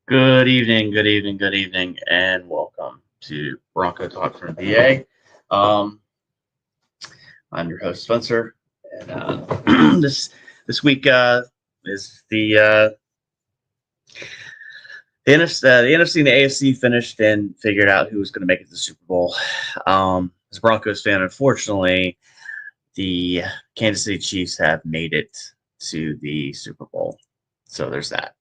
Good evening, and welcome to Bronco Talk from VA. Um, I'm your host Spencer, and this week is the NFC and the AFC finished and figured out who was going to make it to the Super Bowl. As a Broncos fan, unfortunately, the Kansas City Chiefs have made it to the Super Bowl, so there's that.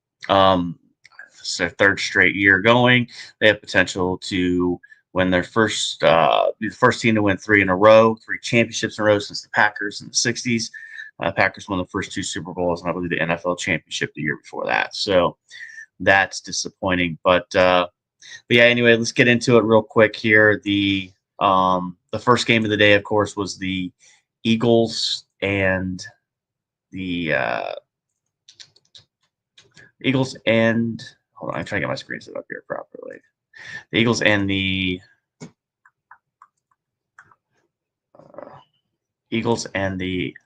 It's their third straight year going. They have potential to win their be the first team to win three in a row, three championships in a row since the Packers in the '60s. Packers won the first two Super Bowls, and I believe the NFL championship the year before that. So that's disappointing. But yeah, anyway, let's get into it real quick here. The first game of the day, of course, was the Eagles and the Eagles and hold on, I'm trying to get my screen set up here properly. The Eagles and the uh, Eagles and the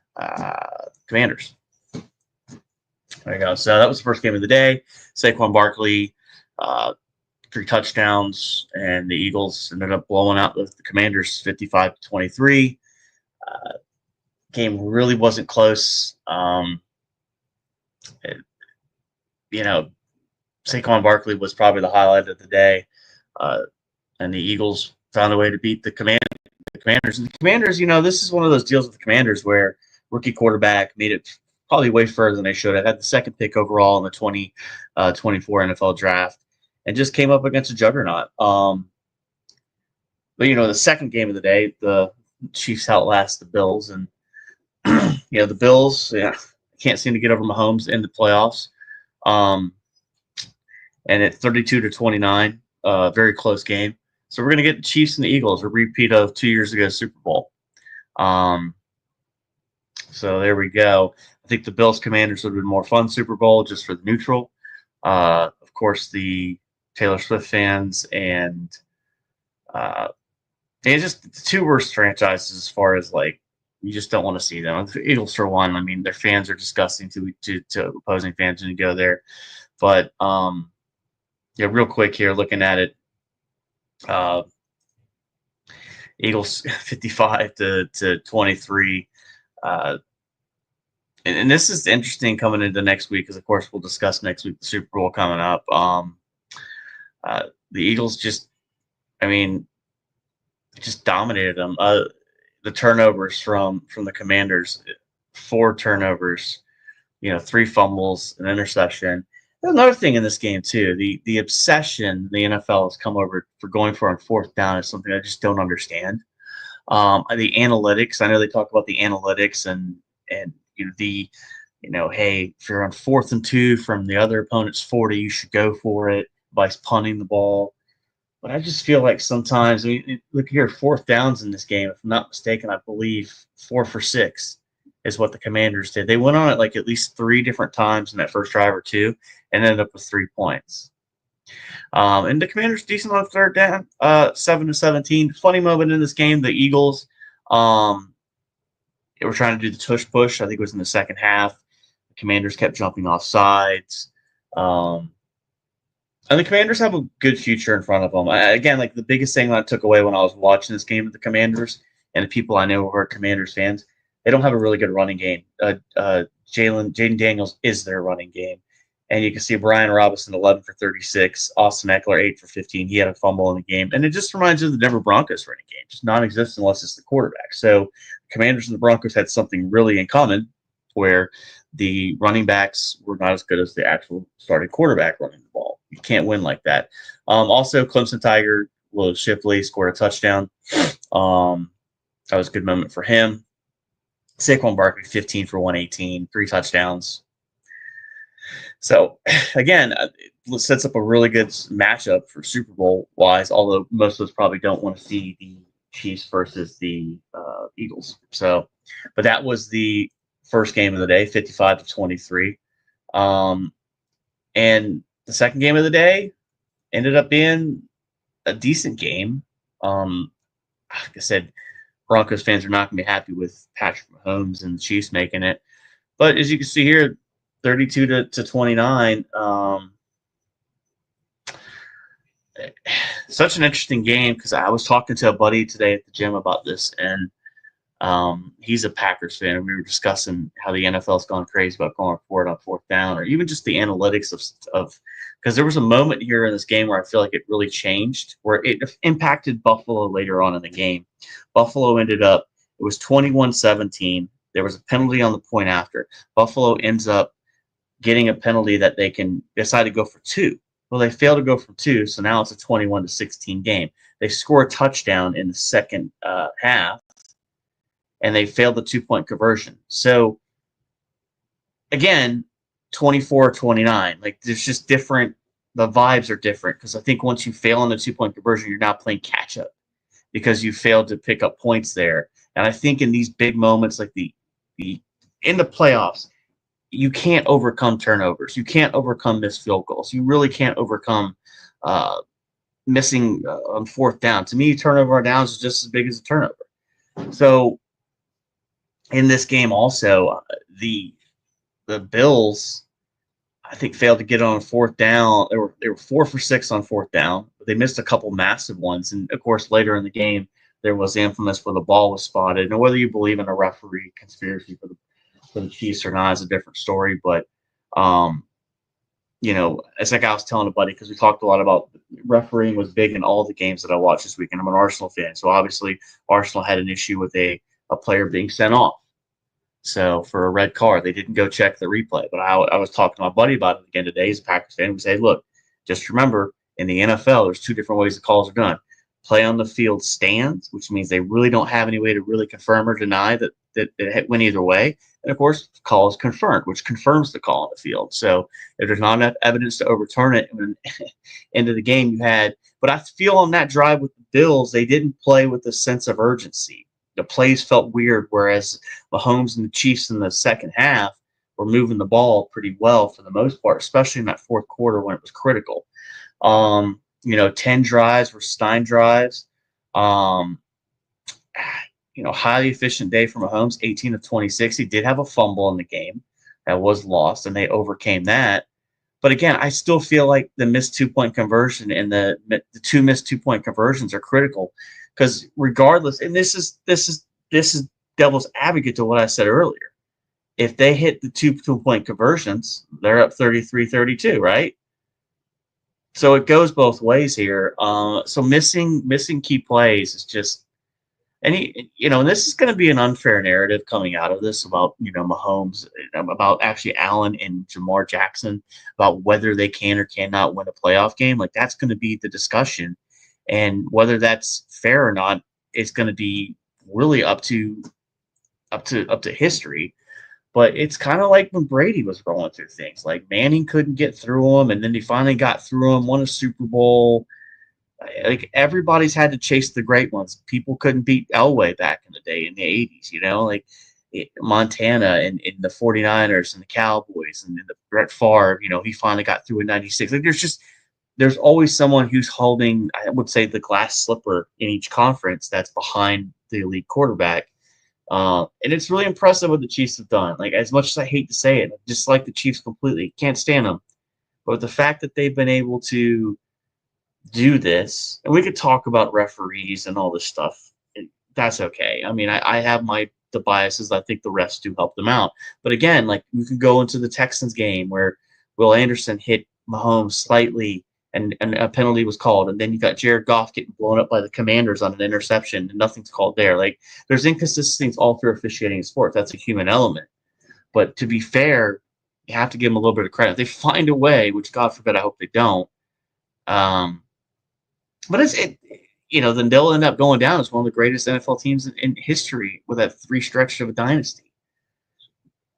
Commanders. There you go. So that was the first game of the day. Saquon Barkley, uh, three touchdowns, and the Eagles ended up blowing out the Commanders 55-23. Game really wasn't close. It, you know, Saquon Barkley was probably the highlight of the day, and the Eagles found a way to beat the Commanders. And the Commanders, this is one of those deals with the Commanders where rookie quarterback made it probably way further than they should have. Had the second pick overall in the 2024 NFL draft, and just came up against a juggernaut. But the second game of the day, the Chiefs outlast the Bills, and the Bills, can't seem to get over Mahomes in the playoffs. And at 32-29, very close game. So we're going to get the Chiefs and the Eagles, a repeat of 2 years ago Super Bowl. So there we go. I think the Bills Commanders would have been more fun Super Bowl just for the neutral. Of course, the Taylor Swift fans and it's just the two worst franchises as far as you just don't want to see them. The Eagles for one. I mean, their fans are disgusting to opposing fans when you go there. But real quick here, looking at it, Eagles 55-23. And this is interesting coming into next week, because of course we'll discuss next week the Super Bowl coming up. The Eagles just dominated them. The turnovers from the Commanders, 4 turnovers, 3 fumbles, an interception. There's another thing in this game too. The obsession the NFL has come over for going for on fourth down is something I just don't understand. The analytics. I know they talk about the analytics and hey, if you're on 4th and 2 from the other opponent's 40, you should go for it by punting the ball. But I just feel like sometimes, look here, 4th downs in this game. If I'm not mistaken, I believe 4 for 6 is what the Commanders did. They went on it at least 3 different times in that first drive or 2 and ended up with 3 points. And the Commanders decent on 3rd down, 7-17. Funny moment in this game, the Eagles they were trying to do the tush push. I think it was in the second half. The Commanders kept jumping off sides. And the Commanders have a good future in front of them. Again, the biggest thing that I took away when I was watching this game with the Commanders and the people I know who are Commanders fans, they don't have a really good running game. Jaden Daniels is their running game. And you can see Brian Robinson, 11 for 36. Austin Eckler, 8 for 15. He had a fumble in the game. And it just reminds you of the Denver Broncos running game, just non-existent unless it's the quarterback. So Commanders and the Broncos had something really in common where the running backs were not as good as the actual starting quarterback running the ball. You can't win like that. Also, Clemson Tiger, Will Shipley, scored a touchdown. That was a good moment for him. Saquon Barkley, 15 for 118, 3 touchdowns. So, again, it sets up a really good matchup for Super Bowl-wise, although most of us probably don't want to see the Chiefs versus the Eagles. So, but that was the first game of the day, 55-23. And the second game of the day ended up being a decent game. Like I said, Broncos fans are not going to be happy with Patrick Mahomes and the Chiefs making it. But as you can see here, 32-29. such an interesting game because I was talking to a buddy today at the gym about this, and he's a Packers fan, and we were discussing how the NFL's gone crazy about going for it on fourth down, or even just the analytics of because there was a moment here in this game where I feel like it really changed, where it impacted Buffalo later on in the game. Buffalo ended up, it was 21-17. There was a penalty on the point after. Buffalo ends up getting a penalty that they can decide to go for two. Well, they fail to go for two, so now it's a 21-16 game. They score a touchdown in the second half, and they failed the 2-point conversion. So, again, 24-29. Like, there's just different, the vibes are different because I think once you fail on the 2-point conversion, you're not playing catch up because you failed to pick up points there. And I think in these big moments, like the in the playoffs, you can't overcome turnovers. You can't overcome missed field goals. You really can't overcome missing on fourth down. To me, turnover on downs is just as big as a turnover. So in this game, also the Bills, I think, failed to get on fourth down. They were 4 for 6 on fourth down, but they missed a couple massive ones. And of course, later in the game, there was the infamous where the ball was spotted. And whether you believe in a referee conspiracy for the Chiefs or not is a different story. But it's like I was telling a buddy, because we talked a lot about refereeing was big in all the games that I watched this weekend. I'm an Arsenal fan, so obviously Arsenal had an issue with a player being sent off. So for a red card, they didn't go check the replay. But I was talking to my buddy about it again today. He's a Packers fan. We say, look, just remember, in the NFL, there's two different ways the calls are done. Play on the field stands, which means they really don't have any way to really confirm or deny that it went either way. And, of course, call is confirmed, which confirms the call on the field. So if there's not enough evidence to overturn it, into the game you had. But I feel on that drive with the Bills, they didn't play with a sense of urgency. The plays felt weird, whereas Mahomes and the Chiefs in the second half were moving the ball pretty well for the most part, especially in that fourth quarter when it was critical. 10 drives were Stein drives. Highly efficient day for Mahomes, 18 of 26. He did have a fumble in the game that was lost, and they overcame that. But again, I still feel like the missed 2-point conversion and the two missed 2-point conversions are critical because regardless, and this is devil's advocate to what I said earlier. If they hit the two-point conversions, they're up 33-32, right? So it goes both ways here. So missing key plays is just, and and this is going to be an unfair narrative coming out of this about Mahomes, about actually Allen and Jamar Jackson, about whether they can or cannot win a playoff game. Like, that's going to be the discussion, and whether that's fair or not is going to be really up to history. But it's kind of like when Brady was going through things. Like, Manning couldn't get through him, and then he finally got through him, won a Super Bowl. Like, everybody's had to chase the great ones. People couldn't beat Elway back in the day in the 80s, like Montana and the 49ers and the Cowboys and the Brett Favre, he finally got through in 96. Like, there's always someone who's holding, I would say, the glass slipper in each conference that's behind the elite quarterback. And it's really impressive what the Chiefs have done. Like, as much as I hate to say it, I dislike the Chiefs completely. Can't stand them. But the fact that they've been able to do this, and we could talk about referees and all this stuff, that's okay. I mean, I have the biases. I think the refs do help them out. But again, like, we could go into the Texans game where Will Anderson hit Mahomes slightly and a penalty was called, and then you got Jared Goff getting blown up by the Commanders on an interception and nothing's called there. Like, there's inconsistencies all through officiating in sports. That's a human element. But to be fair, you have to give them a little bit of credit. They find a way, which God forbid, I hope they don't. But then they'll end up going down as one of the greatest NFL teams in history with that 3 stretch of a dynasty.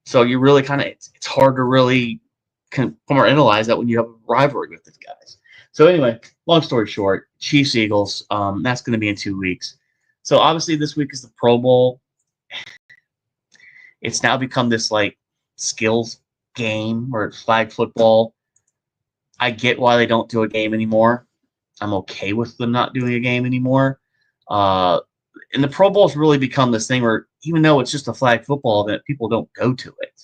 So you really it's hard to really compartmentalize that when you have a rivalry with these guys. So anyway, long story short, Chiefs Eagles. That's going to be in 2 weeks. So obviously this week is the Pro Bowl. It's now become this like skills game where it's flag football. I get why they don't do a game anymore. I'm okay with them not doing a game anymore. And the Pro Bowl has really become this thing where, even though it's just a flag football event, people don't go to it.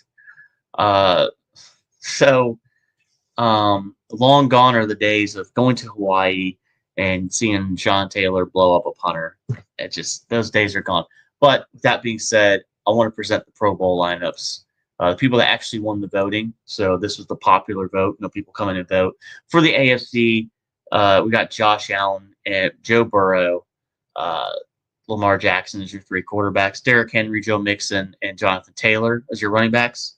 Long gone are the days of going to Hawaii and seeing Sean Taylor blow up a punter. It just those days are gone. But with that being said, I want to present the Pro Bowl lineups. The people that actually won the voting. So this was the popular vote. People come in and vote for the AFC. We got Josh Allen and Joe Burrow. Lamar Jackson as your three quarterbacks. Derrick Henry, Joe Mixon, and Jonathan Taylor as your running backs.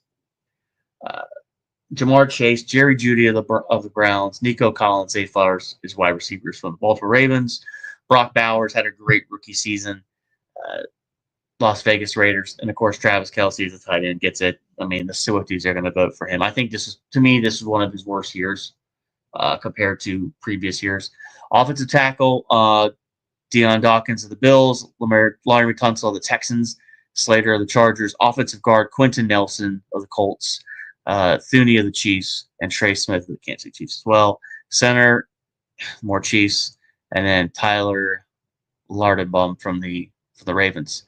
Jamar Chase, Jerry Jeudy of the Browns, Nico Collins, Zay Flowers is wide receivers from the Baltimore Ravens. Brock Bowers had a great rookie season. Las Vegas Raiders, and of course Travis Kelce is a tight end. Gets it. I mean, the Swifties are going to vote for him. I think this is one of his worst years compared to previous years. Offensive tackle, Deion Dawkins of the Bills, Larry Tunsil of the Texans, Slater of the Chargers. Offensive guard, Quentin Nelson of the Colts, Thuney of the Chiefs, and Trey Smith of the Kansas City Chiefs as well. Center, more Chiefs, and then Tyler Lardebum from the Ravens.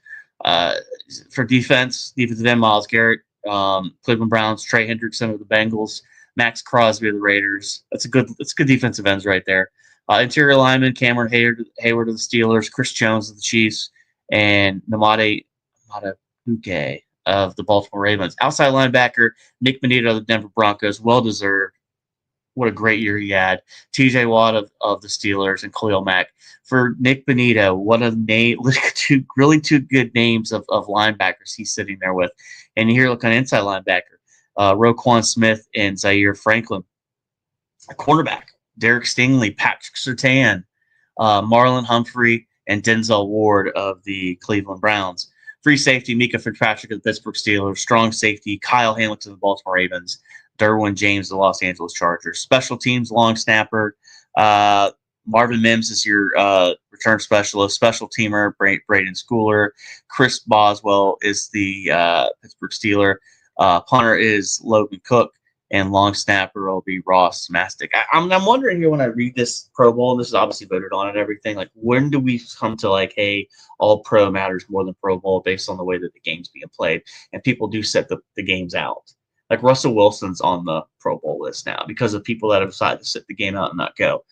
For defensive end, Myles Garrett, Cleveland Browns, Trey Hendrickson of the Bengals, Max Crosby of the Raiders. That's good defensive ends right there. Interior lineman, Cameron Hayward of the Steelers, Chris Jones of the Chiefs, and Namade Madubuike of the Baltimore Ravens. Outside linebacker, Nick Bonito of the Denver Broncos, well-deserved. What a great year he had. TJ Watt of the Steelers and Khalil Mack. For Nick Bonito, what a name. Two good names of linebackers he's sitting there with. And here, look on inside linebacker, Roquan Smith and Zaire Franklin. Cornerback, Derek Stingley, Patrick Surtain, Marlon Humphrey, and Denzel Ward of the Cleveland Browns. Free safety, Mika Fitzpatrick of the Pittsburgh Steelers. Strong safety, Kyle Hamilton of the Baltimore Ravens. Derwin James of the Los Angeles Chargers. Special teams, long snapper. Marvin Mims is your return specialist. Special teamer, Braden Schooler. Chris Boswell is the Pittsburgh Steeler. Punter is Logan Cook. And long snapper will be Ross Mastic. I'm wondering here when I read this Pro Bowl, and this is obviously voted on and everything, like when do we come to like, hey, all pro matters more than Pro Bowl based on the way that the game's being played? And people do set the games out. Like Russell Wilson's on the Pro Bowl list now because of people that have decided to sit the game out and not go.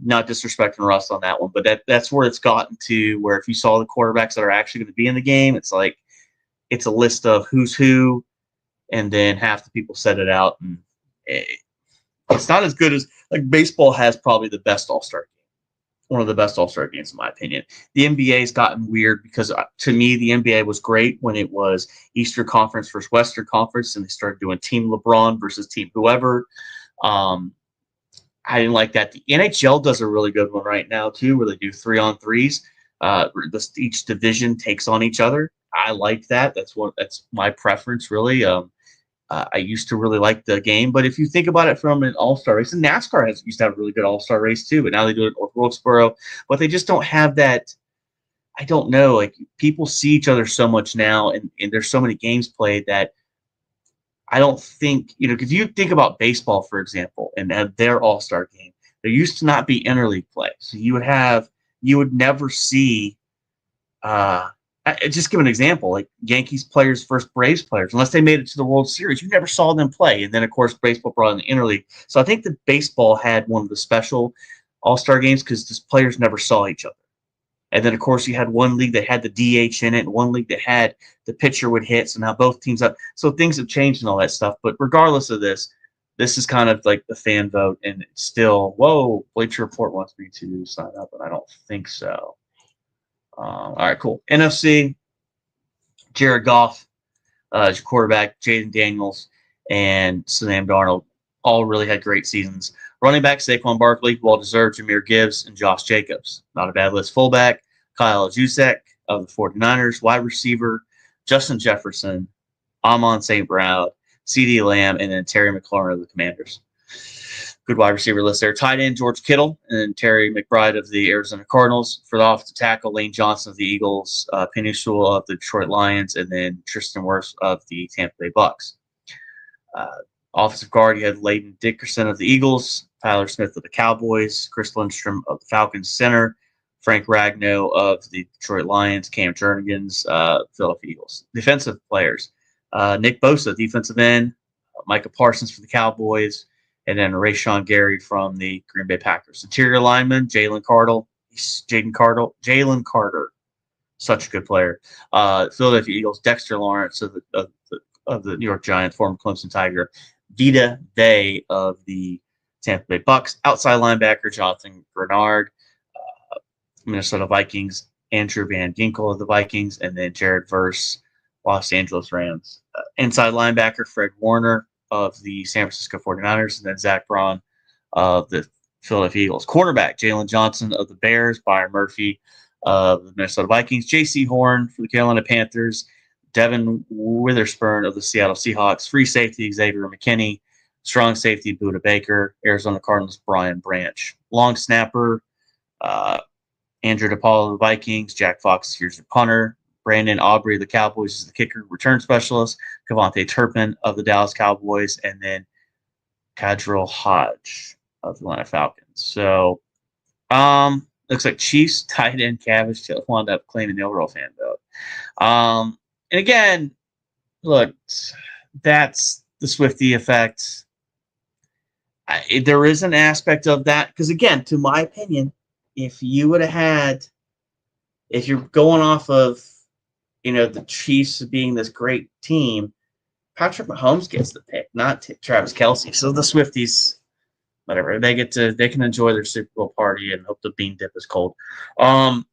Not disrespecting Russ on that one, but that's where it's gotten to where if you saw the quarterbacks that are actually going to be in the game, it's like it's a list of who's who, and then half the people set it out, and it's not as good as like baseball has probably the best All-Star game. One of the best All-Star games, in my opinion. The NBA has gotten weird because, to me, the NBA was great when it was Eastern Conference versus Western Conference, and they started doing Team LeBron versus Team whoever. I didn't like that. The NHL does a really good one right now, too, where they do 3-on-3s. Each division takes on each other. I like that. That's my preference, really. I used to really like the game, but if you think about it from an all-star race, and NASCAR used to have a really good all-star race too, but now they do it at Wilkesboro, but they just don't have that. I don't know, like people see each other so much now, and there's so many games played that I don't think, because you think about baseball, for example, and their all-star game, there used to not be interleague play. So you would never see, just give an example, like Yankees players versus Braves players, unless they made it to the World Series, you never saw them play. And then, of course, baseball brought in the interleague. So I think that baseball had one of the special all-star games because the players never saw each other. And then, of course, you had one league that had the DH in it, and one league that had the pitcher would hit. So now both teams up. So things have changed and all that stuff. But regardless of this is kind of like the fan vote, and it's still, whoa, Bleacher Report wants me to sign up, and I don't think so. All right, cool. NFC, Jared Goff as your quarterback, Jaden Daniels, and Sam Darnold all really had great seasons. Running back, Saquon Barkley, well-deserved, Jahmyr Gibbs, and Josh Jacobs. Not a bad list. Fullback, Kyle Juszczyk of the 49ers. Wide receiver, Justin Jefferson, Amon St. Brown, CeeDee Lamb, and then Terry McLaurin of the Commanders. Good wide receiver list there. Tight end, George Kittle, and Terry McBride of the Arizona Cardinals. For the offensive tackle, Lane Johnson of the Eagles, Penei Sewell of the Detroit Lions, and then Tristan Wirfs of the Tampa Bay Bucks. Offensive guard, you had Leighton Dickerson of the Eagles, Tyler Smith of the Cowboys, Chris Lindstrom of the Falcons center, Frank Ragnow of the Detroit Lions, Cam Jernigan's Philadelphia Eagles. Defensive players, Nick Bosa, defensive end, Micah Parsons for the Cowboys, and then Rashawn Gary from the Green Bay Packers. Interior lineman, Jalen Carter, such a good player. Philadelphia Eagles, Dexter Lawrence of the New York Giants, former Clemson Tiger. Vita Vea of the Tampa Bay Bucks. Outside linebacker, Jonathan Grenard, Minnesota Vikings. Andrew Van Ginkel of the Vikings. And then Jared Verse, Los Angeles Rams. Inside linebacker, Fred Warner of the San Francisco 49ers. And then Zach Braun of the Philadelphia Eagles. Cornerback, Jalen Johnson of the Bears. Byron Murphy of the Minnesota Vikings. J.C. Horn for the Carolina Panthers. Devin Witherspoon of the Seattle Seahawks. Free safety, Xavier McKinney. Strong safety, Budda Baker. Arizona Cardinals, Brian Branch. Long snapper, Andrew DePaul of the Vikings. Jack Fox, here's your punter. Brandon Aubrey of the Cowboys is the kicker. Return specialist, Kavontae Turpin of the Dallas Cowboys. And then Kadril Hodge of the Atlanta Falcons. So, looks like Chiefs tight end Cabbage wound up claiming the overall fan vote. And again, look, that's the Swiftie effect. There is an aspect of that because, again, to my opinion, if you're going off of, the Chiefs being this great team, Patrick Mahomes gets the pick, not Travis Kelce. So the Swifties, whatever, they can enjoy their Super Bowl party and hope the bean dip is cold. But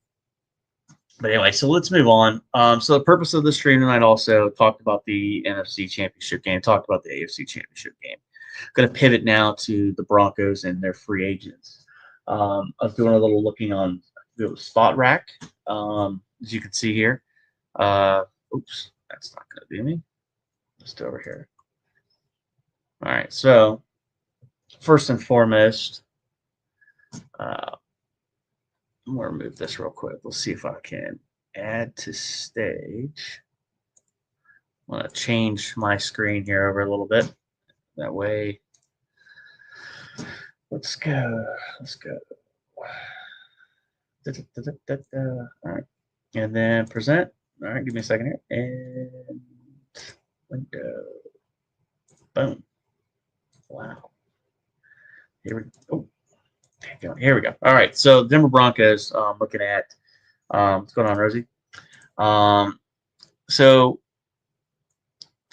anyway, so let's move on. So the purpose of the stream tonight also talked about the NFC Championship game, talked about the AFC Championship game. Going to pivot now to the Broncos and their free agents. I was doing a little looking on the Spot Rack, as you can see here. Oops, that's not going to be me. Just over here. All right, so first and foremost, I'm going to remove this real quick. We'll see if I can add to stage. I'm going to change my screen here over a little bit. That way, let's go. All right. And then present. All right, give me a second here. And window. Boom. Wow. Here we go. Here we go. All right, so Denver Broncos. Looking at what's going on, Rosie. So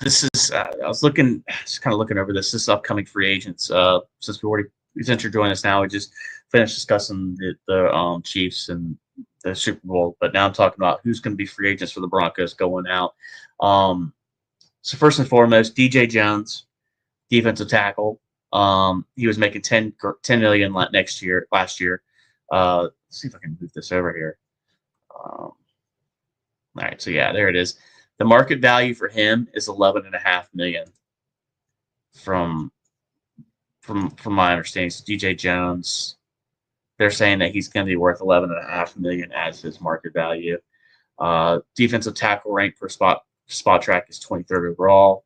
this is I was just kind of looking over this upcoming free agents. Since you're joining us now, we just finished discussing the Chiefs and the Super Bowl, but now I'm talking about who's going to be free agents for the Broncos going out. So first and foremost, DJ Jones, defensive tackle. He was making $10 million last year. Let's see if I can move this over here. All right, so yeah, there it is. The market value for him is $11.5 million. From my understanding, so DJ Jones, they're saying that he's going to be worth $11.5 million as his market value. Defensive tackle rank per spot track is 23rd overall.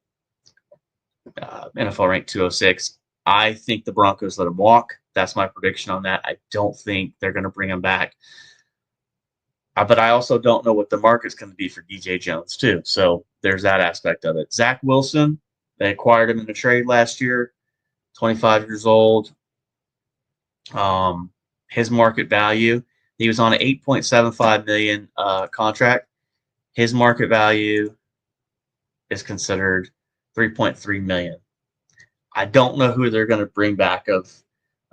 NFL rank 206. I think the Broncos let him walk. That's my prediction on that. I don't think they're going to bring him back. But I also don't know what the market's going to be for DJ Jones, too. So there's that aspect of it. Zach Wilson, they acquired him in a trade last year, 25 years old. His market value, he was on an $8.75 million contract. His market value is considered $3.3 million. I don't know who they're going to bring back of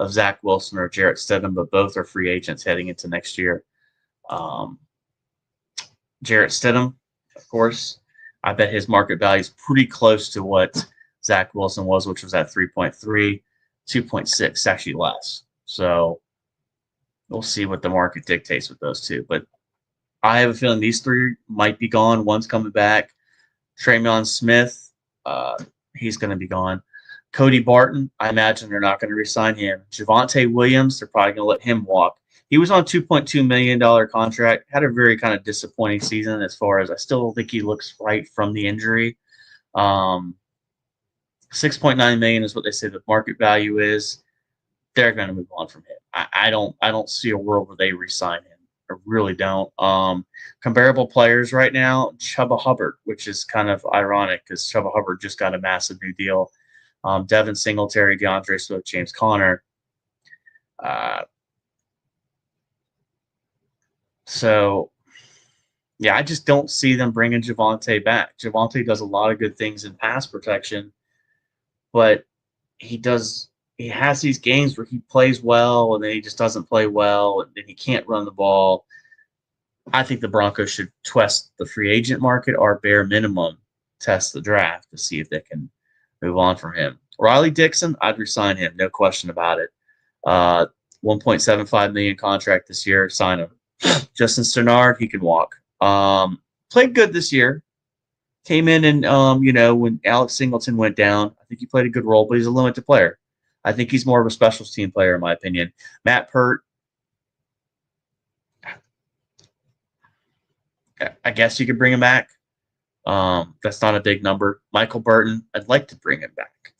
Zach Wilson or Jarrett Stidham, but both are free agents heading into next year. Jarrett Stidham, of course, I bet his market value is pretty close to what Zach Wilson was, which was at 3.3, 2.6, actually less. So we'll see what the market dictates with those two. But I have a feeling these three might be gone. One's coming back. Tremon Smith, he's going to be gone. Cody Barton, I imagine they're not going to re-sign him. Javonte Williams, they're probably going to let him walk. He was on a $2.2 million contract, had a very kind of disappointing season as far as I still don't think he looks right from the injury. $6.9 million is what they say the market value is. They're going to move on from him. I don't see a world where they re-sign him. I really don't. Comparable players right now, Chuba Hubbard, which is kind of ironic because Chuba Hubbard just got a massive new deal Devin Singletary, DeAndre Swift, James Conner. Uh, so, yeah, I just don't see them bringing Javonte back. Javonte does a lot of good things in pass protection, but he has these games where he plays well and then he just doesn't play well and then he can't run the ball. I think the Broncos should test the free agent market or bare minimum test the draft to see if they can move on from him. Riley Dixon, I'd resign him, no question about it. 1.75 million contract this year, sign him. Justin Sternard, he can walk. Played good this year. Came in and when Alex Singleton went down, I think he played a good role, but he's a limited player. I think he's more of a special team player in my opinion. Matt Pert, I guess you could bring him back. That's not a big number. Michael Burton, I'd like to bring him back.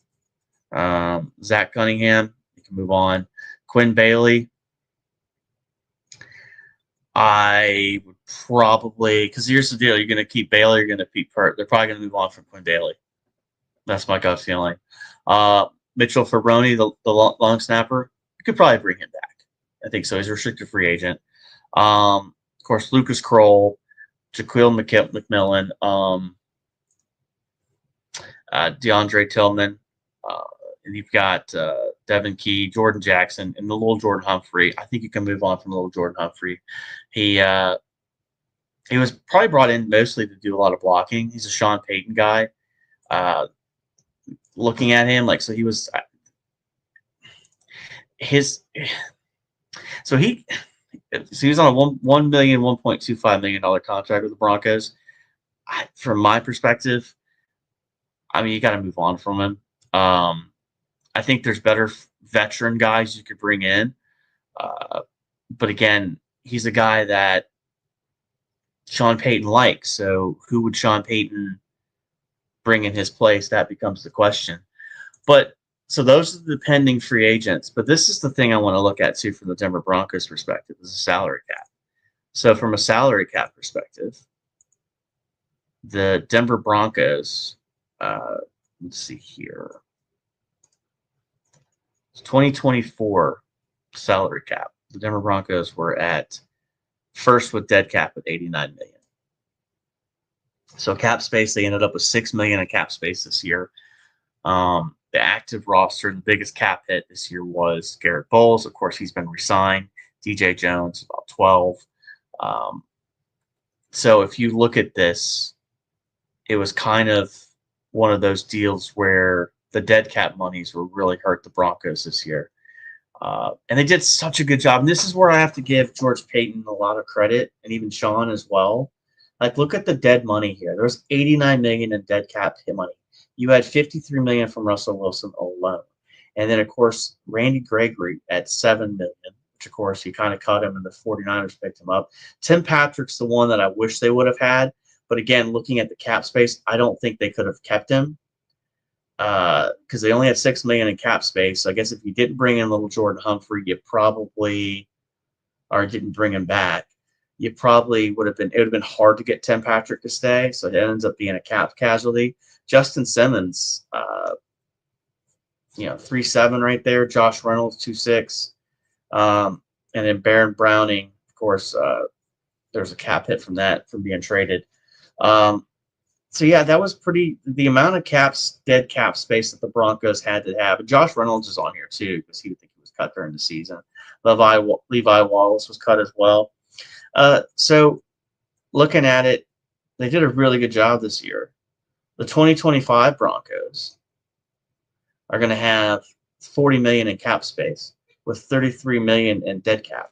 Zach Cunningham, you can move on. Quinn Bailey, I would probably, because here's the deal: you're going to keep Bailey, you're going to keep Pert. They're probably going to move on from Quinn Bailey. That's my gut feeling. Mitchell Ferroni, the long snapper, you could probably bring him back. I think so. He's a restricted free agent. Of course, Lucas Kroll, Jaquil McMillan, DeAndre Tillman, and you've got Devin Key, Jordan Jackson, and the little Jordan Humphrey. I think you can move on from little Jordan Humphrey. He was probably brought in mostly to do a lot of blocking. He's a Sean Payton guy. Looking at him, like, so he was so he was on a $1.25 million contract with the Broncos. From my perspective, I mean, you got to move on from him. I think there's better veteran guys you could bring in, but again, he's a guy that Sean Payton likes. So who would Sean Payton bring in his place? That becomes the question. But so those are the pending free agents. But this is the thing I want to look at too from the Denver Broncos perspective, is a salary cap. So from a salary cap perspective, the Denver Broncos, let's see here, 2024 salary cap. The Denver Broncos were at first with dead cap with $89 million. So cap space, they ended up with $6 million in cap space this year. The active roster, the biggest cap hit this year was Garrett Bowles. Of course, he's been re-signed. DJ Jones, about 12. So if you look at this, it was kind of one of those deals where the dead cap monies will really hurt the Broncos this year. And they did such a good job. And this is where I have to give George Payton a lot of credit, and even Sean as well. Like, look at the dead money here. There was $89 million in dead cap money. You had $53 million from Russell Wilson alone. And then, of course, Randy Gregory at $7 million, which, of course, he kind of cut him and the 49ers picked him up. Tim Patrick's the one that I wish they would have had. But again, looking at the cap space, I don't think they could have kept him because they only had $6 million in cap space. So I guess if you didn't bring in little Jordan Humphrey, you probably, or didn't bring him back, you probably would have been, it would have been hard to get Tim Patrick to stay. So it ends up being a cap casualty. Justin Simmons, 3.7 right there. Josh Reynolds, 2.6. And then Baron Browning, of course, there's a cap hit from that, from being traded. So yeah, that was pretty, the amount of dead cap space that the Broncos had to have. And Josh Reynolds is on here too, because he would think he was cut during the season. Levi Wallace was cut as well. So looking at it, they did a really good job this year. The 2025 Broncos are going to have $40 million in cap space with $33 million in dead cap,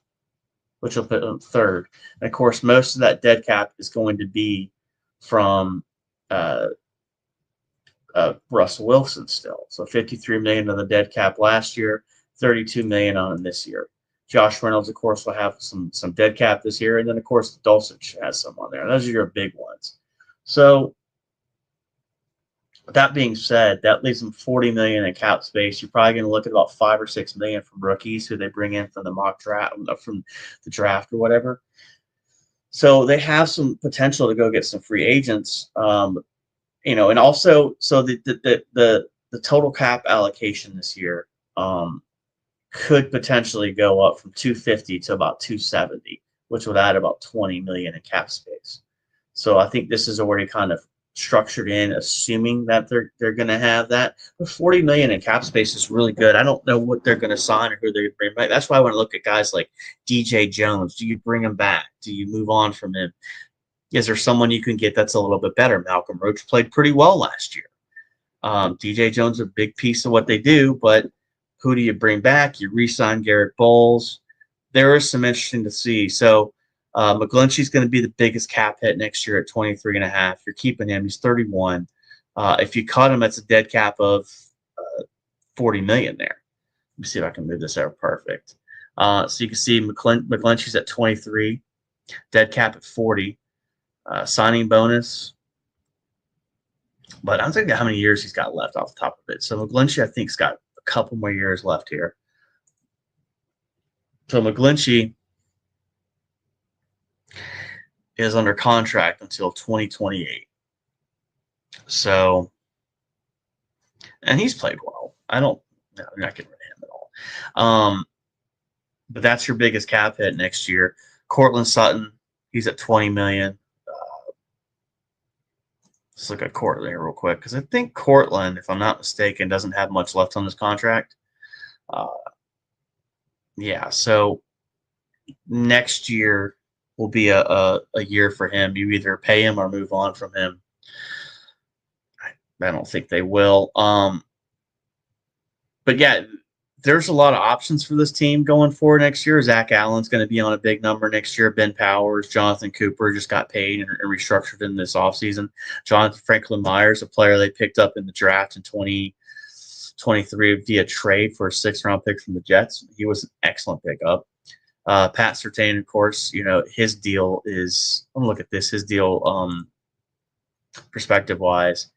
which will put them third. And of course, most of that dead cap is going to be from Russell Wilson still. So $53 million on the dead cap last year, $32 million on this year. Josh Reynolds, of course, will have some dead cap this year, and then of course Dulcich has some on there. Those are your big ones. So that being said, that leaves them $40 million in cap space. You're probably going to look at about $5 or $6 million from rookies who they bring in from the mock draft, from the draft or whatever. So they have some potential to go get some free agents. And also, so the the total cap allocation this year could potentially go up from 250 to about 270, which would add about 20 million in cap space. So I think this is already kind of structured in, assuming that they're going to have that. But 40 million in cap space is really good. I don't know what they're going to sign or who they're going to bring back. That's why I want to look at guys like DJ Jones. Do you bring him back? Do you move on from him? Is there someone you can get that's a little bit better? Malcolm Roach played pretty well last year. DJ Jones is a big piece of what they do, but who do you bring back? You re-sign Garrett Bowles. There is some interesting to see. So McGlinchey's going to be the biggest cap hit next year at 23.5. You're keeping him. He's 31. If you cut him, that's a dead cap of 40 million there. Let me see if I can move this over perfect. So you can see McGlinchey's at 23, dead cap at 40, signing bonus. But I don't think how many years he's got left off the top of it. So McGlinchey, I think, has got a couple more years left here. So McGlinchey is under contract until 2028. So, and he's played well. No, I'm not getting rid of him at all. But that's your biggest cap hit next year. Cortland Sutton, he's at 20 million. Let's look at Cortland here real quick, because I think Cortland, if I'm not mistaken, doesn't have much left on his contract. Yeah, so next year will be a year for him. You either pay him or move on from him. I don't think they will. But yeah, there's a lot of options for this team going forward next year. Zach Allen's going to be on a big number next year. Ben Powers, Jonathan Cooper just got paid and restructured in this offseason. Jonathan Franklin Myers, a player they picked up in the draft in 2023 via trade for a 6th-round pick from the Jets. He was an excellent pickup. Pat Surtain, of course, his deal is – I'm going to look at this. His deal, perspective-wise,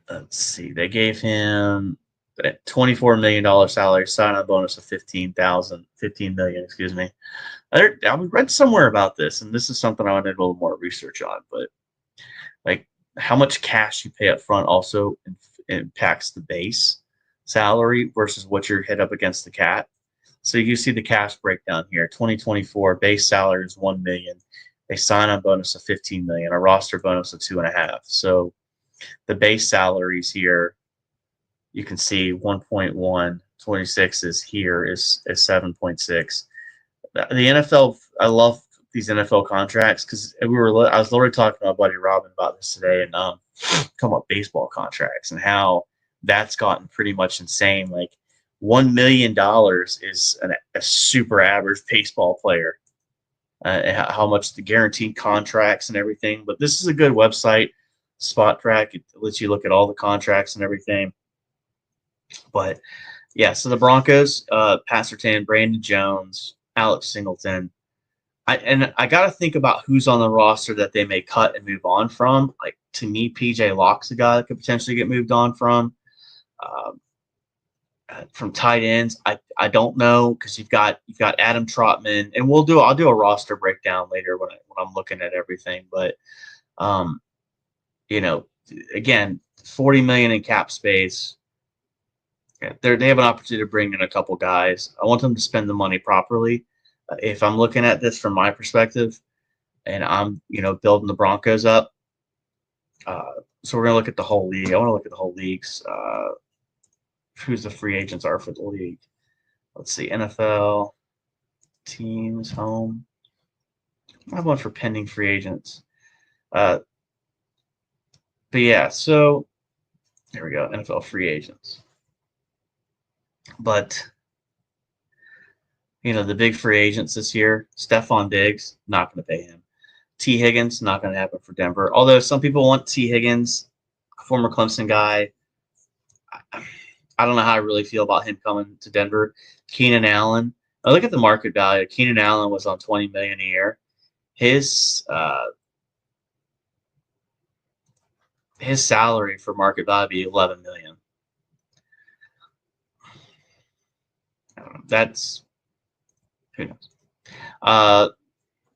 let's see. They gave him a $24 million salary, sign-on bonus of $15 million, excuse me. I read somewhere about this, and this is something I want to do a little more research on, but like how much cash you pay up front also impacts the base salary versus what you're hit up against the cap. So you see the cash breakdown here. 2024 base salary is $1 million, a sign-on bonus of $15 million, a roster bonus of $2.5 million. So the base salaries here, you can see 1.1, 26 is here is 7.6. The NFL, I love these NFL contracts because I was literally talking to my buddy Robin about this today, and talking about baseball contracts and how that's gotten pretty much insane. Like $1 million is a super average baseball player. How much the guaranteed contracts and everything, but this is a good website. Spot Track, it lets you look at all the contracts and everything. But yeah, so the Broncos, Pat Surtain, Brandon Jones, Alex Singleton. I got to think about who's on the roster that they may cut and move on from. Like, to me, PJ Locke's a guy that could potentially get moved on from. From tight ends, I don't know, because you've got Adam Trotman, and I'll do a roster breakdown later when I'm looking at everything. But again, 40 million in cap space. Yeah, they have an opportunity to bring in a couple guys. I want them to spend the money properly. If I'm looking at this from my perspective, and I'm building the Broncos up, so we're gonna look at the whole league. I want to look at the whole leagues. Who's the free agents are for the league? Let's see, NFL teams home. I have one for pending free agents. But yeah, so there we go, NFL free agents. But the big free agents this year, Stephon Diggs, not going to pay him. T. Higgins, not going to happen for Denver. Although some people want T. Higgins, former Clemson guy. I don't know how I really feel about him coming to Denver. Keenan Allen. I look at the market value. Keenan Allen was on $20 million a year. His salary for market value would be $11 million. That's who knows.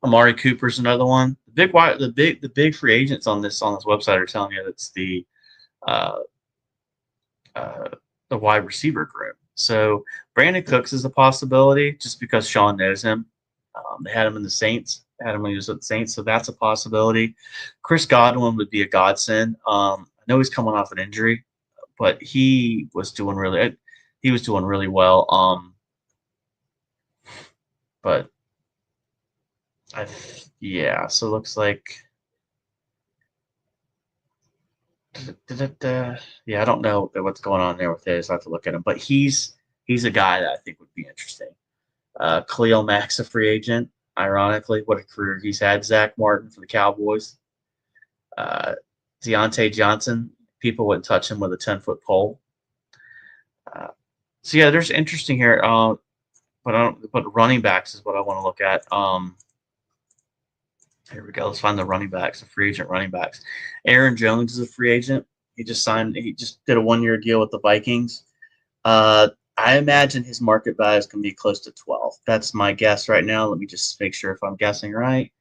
Amari Cooper's another one. The big free agents on this website are telling you that's the uh, uh, the wide receiver group. So Brandon Cooks is a possibility just because Sean knows him. They had him in the Saints, had him when he was with the Saints, so that's a possibility. Chris Godwin would be a godsend. I know he's coming off an injury, but he was doing really well. But yeah, so it looks like yeah, I don't know what's going on there with his. I have to look at him, but he's a guy that I think would be interesting. Khalil Mack's a free agent. Ironically, what a career he's had. Zach Martin for the Cowboys. Uh, Deontay Johnson, people wouldn't touch him with a 10-foot pole. Uh, so yeah, there's interesting here. But I don't. But running backs is what I want to look at. Here we go. Let's find the running backs, the free agent running backs. Aaron Jones is a free agent. He just did a 1-year deal with the Vikings. I imagine his market value is going to be close to 12. That's my guess right now. Let me just make sure if I'm guessing right.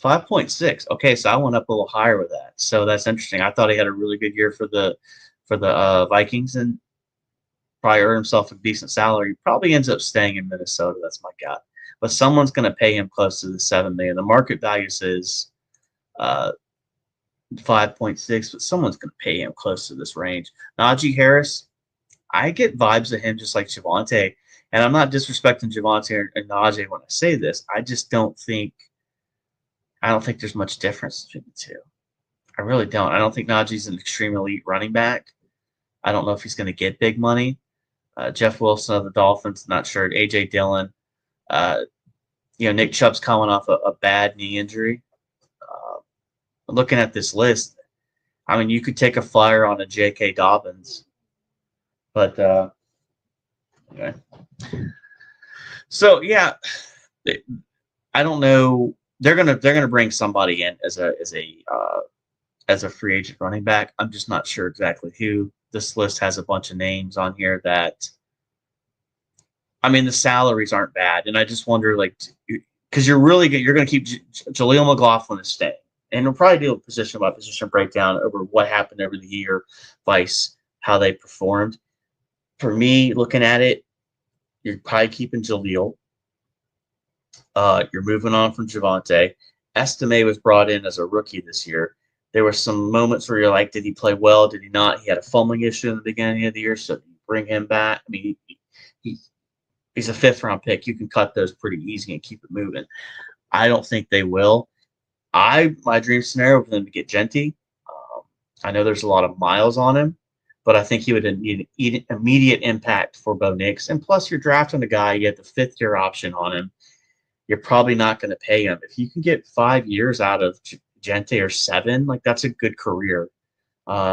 5.6. Okay, so I went up a little higher with that. So that's interesting. I thought he had a really good year for the Vikings and probably earned himself a decent salary. Probably ends up staying in Minnesota. That's my gut. But someone's going to pay him close to the $7 million. The market value says 5.6, but someone's going to pay him close to this range. Najee Harris, I get vibes of him just like Javonte, and I'm not disrespecting Javonte and Najee when I say this. I just don't think there's much difference between the two. I really don't. I don't think Najee's an extreme elite running back. I don't know if he's going to get big money. Jeff Wilson of the Dolphins, not sure. A.J. Dillon. Nick Chubb's coming off a bad knee injury. Looking at this list, I mean, you could take a flyer on a J.K. Dobbins, but okay. So yeah, I don't know. They're gonna bring somebody in as a free agent running back. I'm just not sure exactly who. This list has a bunch of names on here that. I mean, the salaries aren't bad, and I just wonder, like, because you're going to keep Jaleel McLaughlin is staying, and we'll probably do a position by position breakdown over what happened over the year, vice how they performed. For me, looking at it, you're probably keeping Jaleel. You're moving on from Javonte. Estime was brought in as a rookie this year. There were some moments where you're like, did he play well? Did he not? He had a fumbling issue in the beginning of the year, so you bring him back. I mean, he's a 5th-round pick. You can cut those pretty easy and keep it moving. I don't think they will. My dream scenario for them to get Genty. I know there's a lot of miles on him, but I think he would need immediate impact for Bo Nix. And plus, you're drafting a guy. You have the 5th-year option on him. You're probably not going to pay him. If you can get 5 years out of Genty or 7, like that's a good career.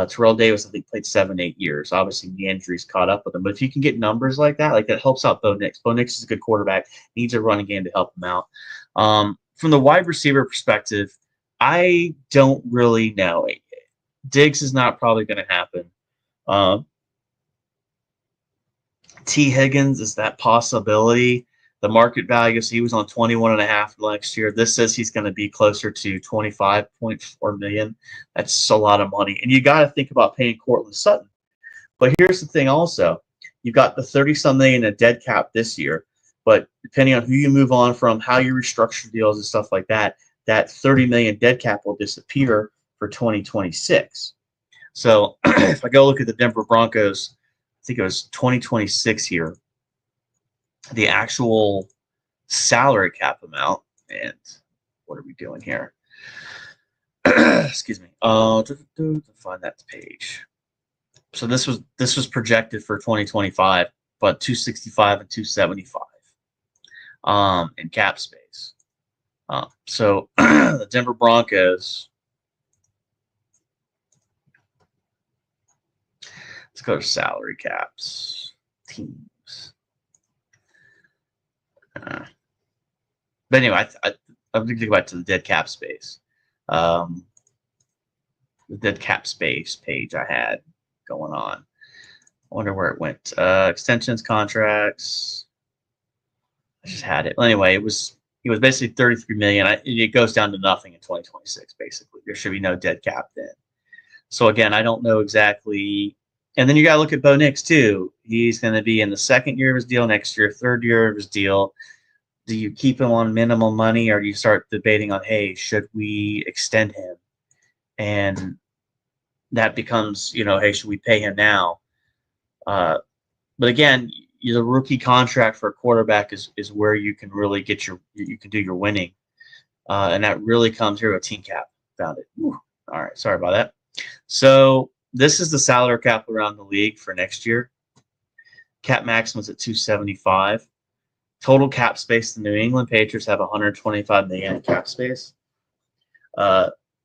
Terrell Davis, I think, played 7-8 years. Obviously, the injuries caught up with him. But if you can get numbers like that helps out Bo Nix. Bo Nix is a good quarterback. Needs a running game to help him out. From the wide receiver perspective, I don't really know. Diggs is not probably going to happen. T. Higgins is that possibility. The market value, so he was on 21.5 next year. This says he's going to be closer to 25.4 million. That's a lot of money. And you got to think about paying Cortland Sutton. But here's the thing also. You've got the 30-some million in dead cap this year. But depending on who you move on from, how you restructure deals and stuff like that, that 30 million dead cap will disappear for 2026. So if I go look at the Denver Broncos, I think it was 2026 here. The actual salary cap amount, and what are we doing here? Excuse me. To find that page. So this was projected for 2025, but 265 and 275 in cap space. So the Denver Broncos. Let's go to salary caps teams. But anyway, I'm going to go back to the dead cap space. The dead cap space page I had going on. I wonder where it went. Extensions, contracts. I just had it. Well, anyway, it was basically 33 million. It goes down to nothing in 2026. Basically, there should be no dead cap then. So again, I don't know exactly. And then you got to look at Bo Nix too. He's going to be in the second year of his deal next year, third year of his deal. Do you keep him on minimum money, or do you start debating on, hey, should we extend him? And that becomes, hey, should we pay him now? But again, the rookie contract for a quarterback is where you can really you can do your winning, and that really comes here with team cap. Found it. Whew. All right, sorry about that. So this is the salary cap around the league for next year. Cap maximum is at 275. Total cap space. The New England Patriots have 125 million in cap space.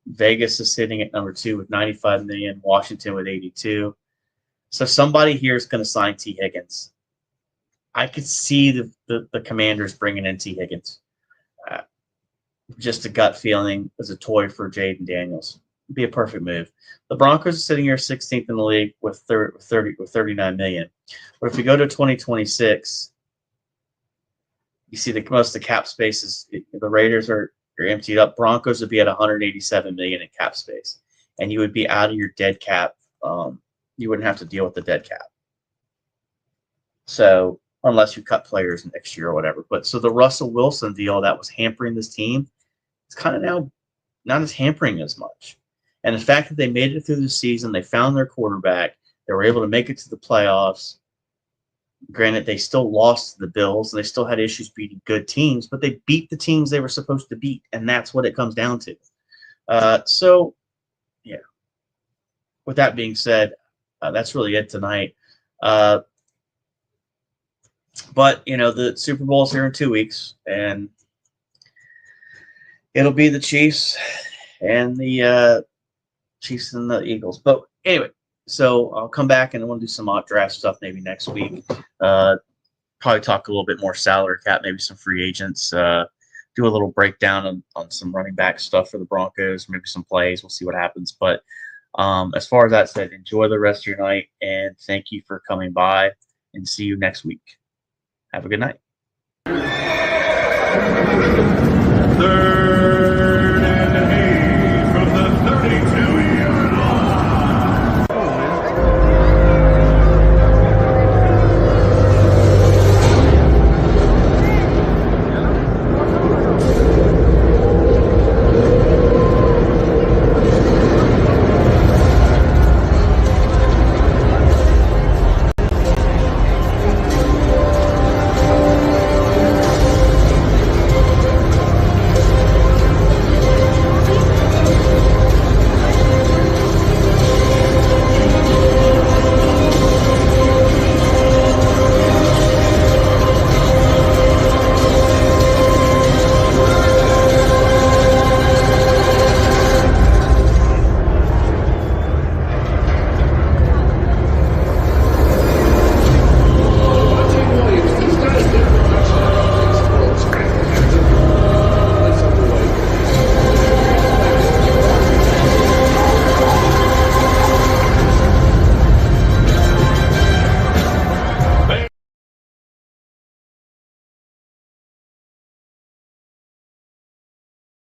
Vegas is sitting at number 2 with 95 million. Washington with 82. So somebody here is going to sign T. Higgins. I could see the Commanders bringing in T. Higgins. Just a gut feeling as a toy for Jaden Daniels. It'd be a perfect move. The Broncos are sitting here 16th in the league with 39 million. But if we go to 2026, you see most of the cap spaces. The Raiders are emptied up. Broncos would be at 187 million in cap space, and you would be out of your dead cap. You wouldn't have to deal with the dead cap. So unless you cut players next year or whatever. But so the Russell Wilson deal that was hampering this team, it's kind of now not as hampering as much. And the fact that they made it through the season, they found their quarterback, they were able to make it to the playoffs. Granted, they still lost to the Bills, and they still had issues beating good teams, but they beat the teams they were supposed to beat, and that's what it comes down to. So, yeah. With that being said, that's really it tonight. But, the Super Bowl is here in 2 weeks, and it'll be the Chiefs and the Eagles. But anyway, so I'll come back and I want to do some mock draft stuff maybe next week. Probably talk a little bit more salary cap, maybe some free agents. Do a little breakdown on some running back stuff for the Broncos, maybe some plays. We'll see what happens. But as far as that said, enjoy the rest of your night, and thank you for coming by, and see you next week. Have a good night. Third.